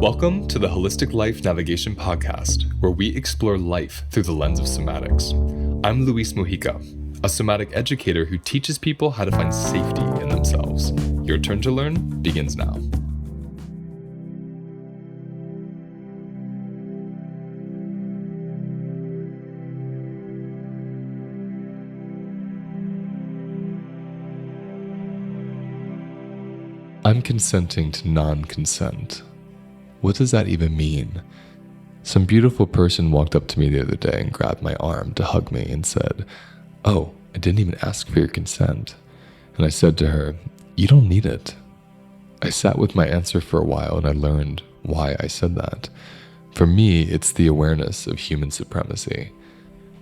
Welcome to the Holistic Life Navigation Podcast, where we explore life through the lens of somatics. I'm Luis Mujica, a somatic educator who teaches people how to find safety in themselves. Your turn to learn begins now. I'm consenting to non-consent. What does that even mean? Some beautiful person walked up to me the other day and grabbed my arm to hug me and said, "Oh, I didn't even ask for your consent." And I said to her, "You don't need it." I sat with my answer for a while and I learned why I said that. For me, it's the awareness of human supremacy.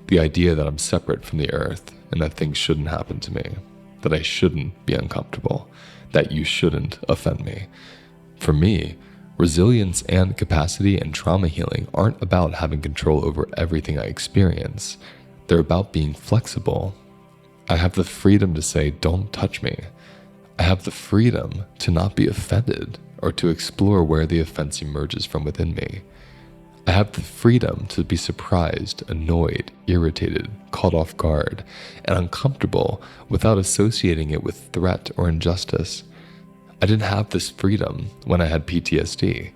The idea that I'm separate from the earth and that things shouldn't happen to me, that I shouldn't be uncomfortable, that you shouldn't offend me. For me, resilience and capacity and trauma healing aren't about having control over everything I experience. They're about being flexible. I have the freedom to say, "Don't touch me." I have the freedom to not be offended or to explore where the offense emerges from within me. I have the freedom to be surprised, annoyed, irritated, caught off guard, and uncomfortable without associating it with threat or injustice. I didn't have this freedom when I had PTSD.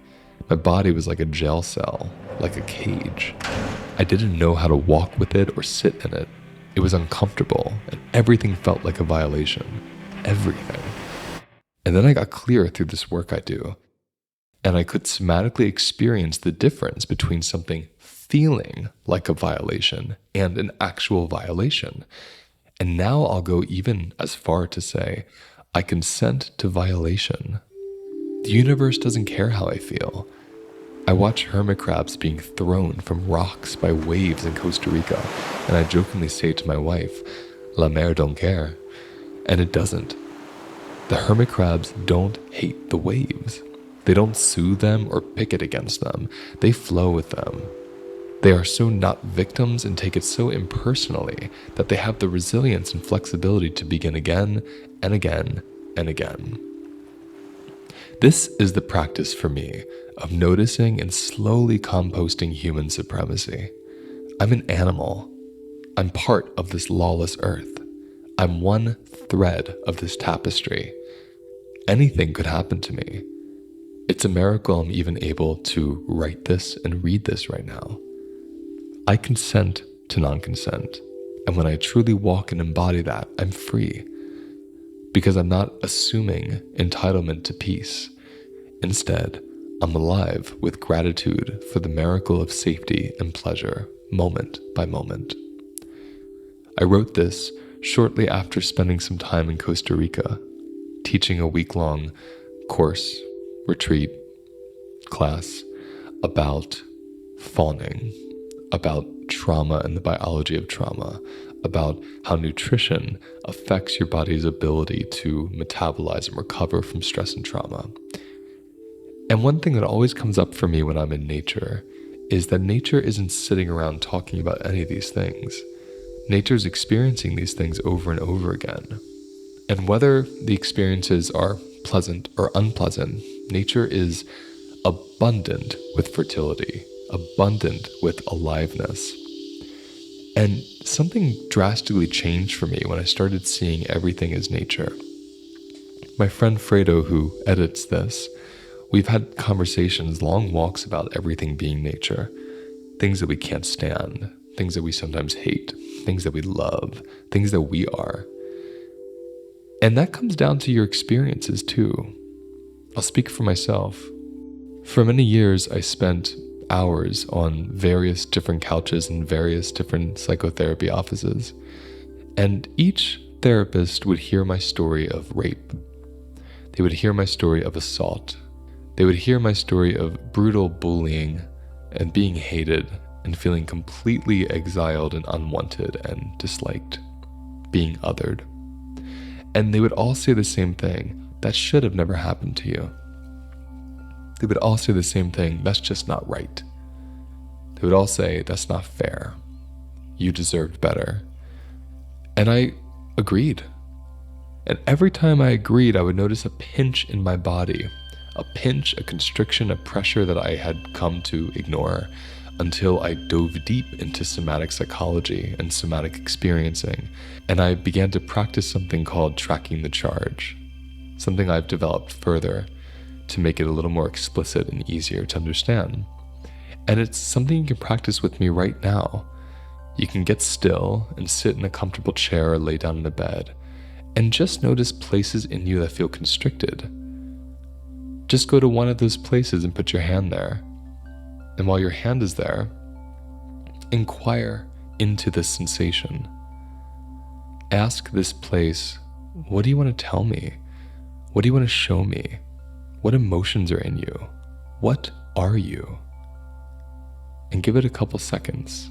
My body was like a jail cell, like a cage. I didn't know how to walk with it or sit in it. It was uncomfortable, and everything felt like a violation. Everything. And then I got clear through this work I do, and I could somatically experience the difference between something feeling like a violation and an actual violation. And now I'll go even as far to say, I consent to violation. The universe doesn't care how I feel. I watch hermit crabs being thrown from rocks by waves in Costa Rica, and I jokingly say to my wife, "La mer don't care." And it doesn't. The hermit crabs don't hate the waves. They don't sue them or picket against them. They flow with them. They are so not victims and take it so impersonally that they have the resilience and flexibility to begin again and again and again. This is the practice for me of noticing and slowly composting human supremacy. I'm an animal. I'm part of this lawless earth. I'm one thread of this tapestry. Anything could happen to me. It's a miracle I'm even able to write this and read this right now. I consent to non-consent, and when I truly walk and embody that, I'm free. Because I'm not assuming entitlement to peace. Instead, I'm alive with gratitude for the miracle of safety and pleasure, moment by moment. I wrote this shortly after spending some time in Costa Rica, teaching a week-long course, retreat, class about fawning, about trauma and the biology of trauma, about how nutrition affects your body's ability to metabolize and recover from stress and trauma. And one thing that always comes up for me when I'm in nature is that nature isn't sitting around talking about any of these things. Nature's experiencing these things over and over again. And whether the experiences are pleasant or unpleasant, nature is abundant with fertility, abundant with aliveness. And something drastically changed for me when I started seeing everything as nature. My friend Fredo, who edits this, we've had conversations, long walks about everything being nature. Things that we can't stand, things that we sometimes hate, things that we love, things that we are. And that comes down to your experiences too. I'll speak for myself. For many years, I spent hours on various different couches in various different psychotherapy offices. And each therapist would hear my story of rape. They would hear my story of assault. They would hear my story of brutal bullying and being hated and feeling completely exiled and unwanted and disliked, being othered. And they would all say the same thing: that should have never happened to you. They would all say the same thing: that's just not right. They would all say, that's not fair. You deserved better. And I agreed. And every time I agreed, I would notice a pinch in my body, a pinch, a constriction, a pressure that I had come to ignore until I dove deep into somatic psychology and somatic experiencing, and I began to practice something called tracking the charge, something I've developed further to make it a little more explicit and easier to understand. And it's something you can practice with me right now. You can get still and sit in a comfortable chair or lay down in a bed and just notice places in you that feel constricted. Just go to one of those places and put your hand there. And while your hand is there, inquire into this sensation. Ask this place, what do you want to tell me? What do you want to show me? What emotions are in you? What are you? And give it a couple seconds.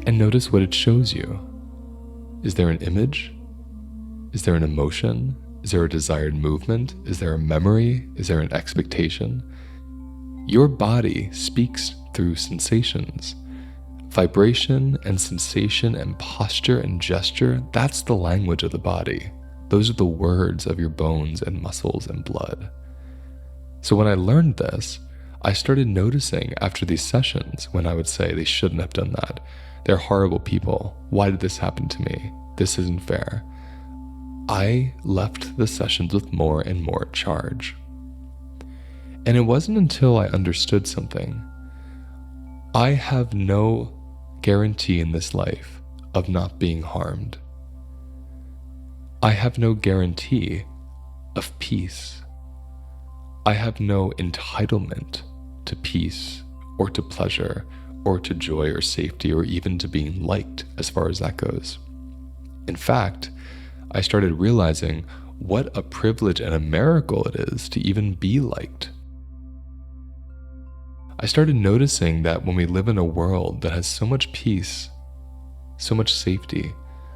And notice what it shows you. Is there an image? Is there an emotion? Is there a desired movement? Is there a memory? Is there an expectation? Your body speaks through sensations. Vibration and sensation and posture and gesture, that's the language of the body. Those are the words of your bones and muscles and blood. So when I learned this, I started noticing after these sessions when I would say they shouldn't have done that. They're horrible people. Why did this happen to me? This isn't fair. I left the sessions with more and more charge. And it wasn't until I understood something. I have no guarantee in this life of not being harmed. I have no guarantee of peace. I have no entitlement to peace or to pleasure or to joy or safety or even to being liked as far as that goes. In fact, I started realizing what a privilege and a miracle it is to even be liked. I started noticing that when we live in a world that has so much peace, so much safety,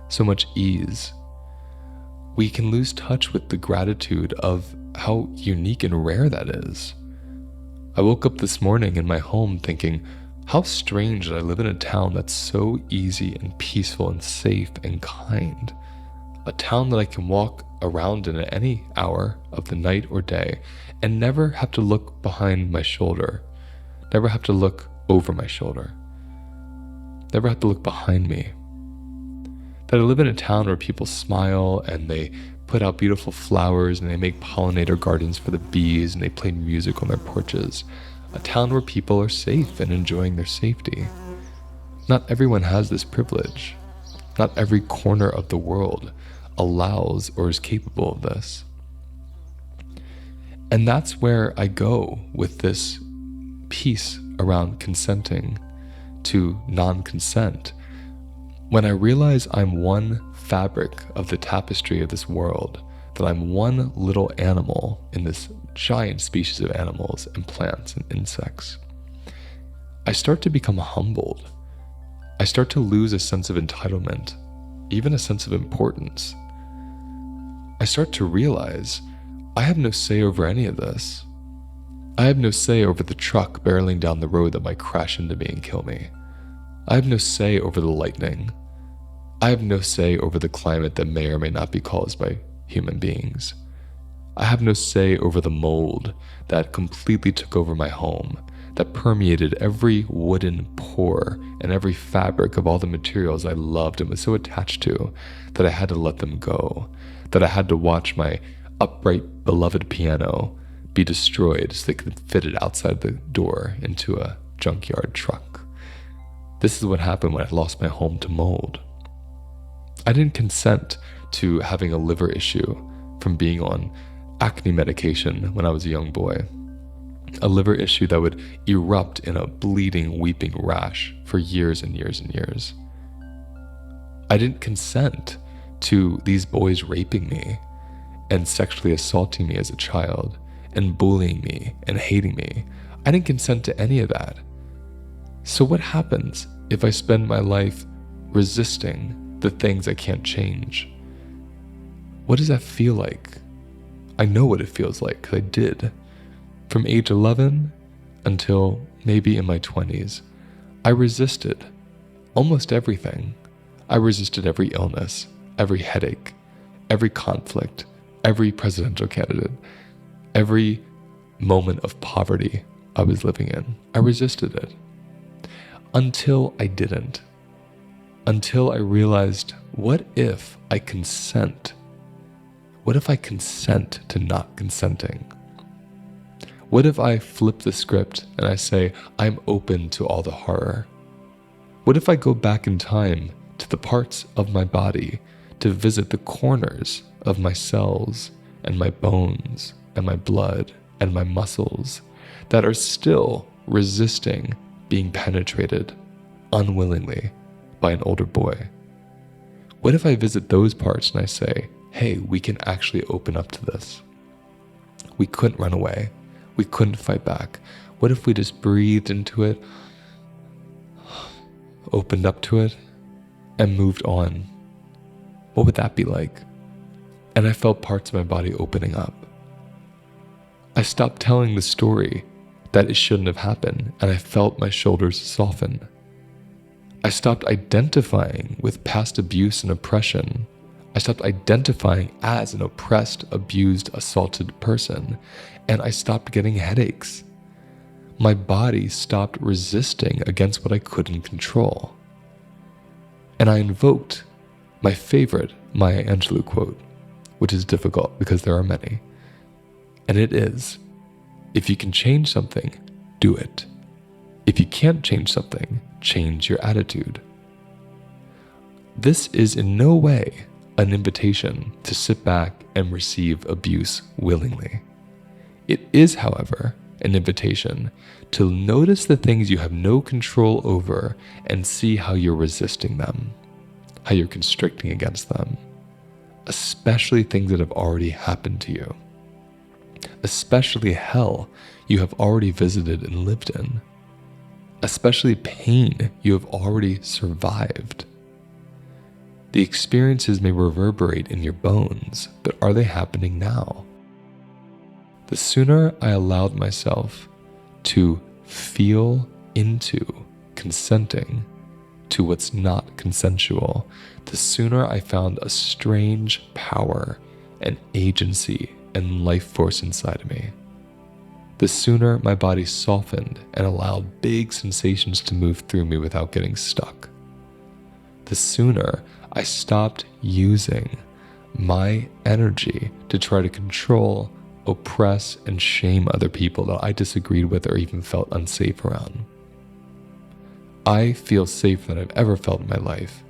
so much ease, we can lose touch with the gratitude of how unique and rare that is. I woke up this morning in my home thinking, how strange that I live in a town that's so easy and peaceful and safe and kind. A town that I can walk around in at any hour of the night or day and never have to look behind my shoulder, never have to look over my shoulder, never have to look behind me. That I live in a town where people smile and they put out beautiful flowers and they make pollinator gardens for the bees and they play music on their porches. A town where people are safe and enjoying their safety. Not everyone has this privilege. Not every corner of the world allows or is capable of this. And that's where I go with this piece around consenting to non-consent. When I realize I'm one fabric of the tapestry of this world, that I'm one little animal in this giant species of animals and plants and insects, I start to become humbled. I start to lose a sense of entitlement, even a sense of importance. I start to realize I have no say over any of this. I have no say over the truck barreling down the road that might crash into me and kill me. I have no say over the lightning. I have no say over the climate that may or may not be caused by human beings. I have no say over the mold that completely took over my home, that permeated every wooden pore and every fabric of all the materials I loved and was so attached to that I had to let them go, that I had to watch my upright, beloved piano be destroyed so they could fit it outside the door into a junkyard truck. This is what happened when I lost my home to mold. I didn't consent to having a liver issue from being on acne medication when I was a young boy. A liver issue that would erupt in a bleeding, weeping rash for years and years and years. I didn't consent to these boys raping me and sexually assaulting me as a child and bullying me and hating me. I didn't consent to any of that. So what happens if I spend my life resisting the things I can't change? What does that feel like? I know what it feels like because I did. From age 11 until maybe in my 20s, I resisted almost everything. I resisted every illness, every headache, every conflict, every presidential candidate, every moment of poverty I was living in. I resisted it until I didn't. Until I realized, what if I consent? What if I consent to not consenting? What if I flip the script and I say, I'm open to all the horror? What if I go back in time to the parts of my body to visit the corners of my cells and my bones and my blood and my muscles that are still resisting being penetrated unwillingly by an older boy? What if I visit those parts and I say, hey, we can actually open up to this? We couldn't run away. We couldn't fight back. What if we just breathed into it, opened up to it, and moved on? What would that be like? And I felt parts of my body opening up. I stopped telling the story that it shouldn't have happened, and I felt my shoulders soften. I stopped identifying with past abuse and oppression. I stopped identifying as an oppressed, abused, assaulted person, and I stopped getting headaches. My body stopped resisting against what I couldn't control. And I invoked my favorite Maya Angelou quote, which is difficult because there are many. And it is, if you can change something, do it. If you can't change something, change your attitude. This is in no way an invitation to sit back and receive abuse willingly. It is, however, an invitation to notice the things you have no control over and see how you're resisting them, how you're constricting against them, especially things that have already happened to you, especially hell you have already visited and lived in, especially pain you have already survived. The experiences may reverberate in your bones, but are they happening now? The sooner I allowed myself to feel into consenting to what's not consensual, the sooner I found a strange power and agency and life force inside of me. The sooner my body softened and allowed big sensations to move through me without getting stuck. The sooner I stopped using my energy to try to control, oppress, and shame other people that I disagreed with or even felt unsafe around. I feel safer than I've ever felt in my life.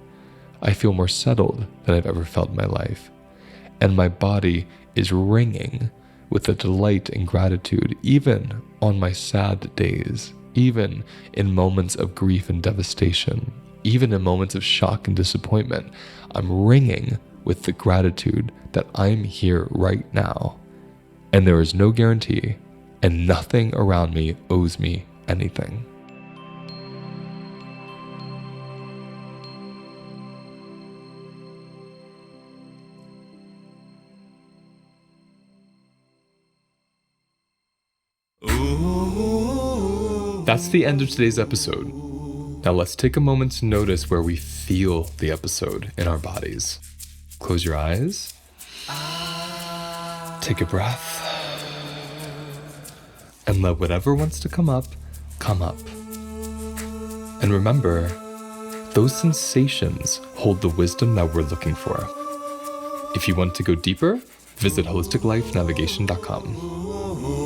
I feel more settled than I've ever felt in my life. And my body is ringing with the delight and gratitude, even on my sad days, even in moments of grief and devastation, even in moments of shock and disappointment. I'm ringing with the gratitude that I'm here right now. And there is no guarantee, and nothing around me owes me anything. That's the end of today's episode. Now let's take a moment to notice where we feel the episode in our bodies. Close your eyes. Take a breath. And let whatever wants to come up, come up. And remember, those sensations hold the wisdom that we're looking for. If you want to go deeper, visit holisticlifenavigation.com.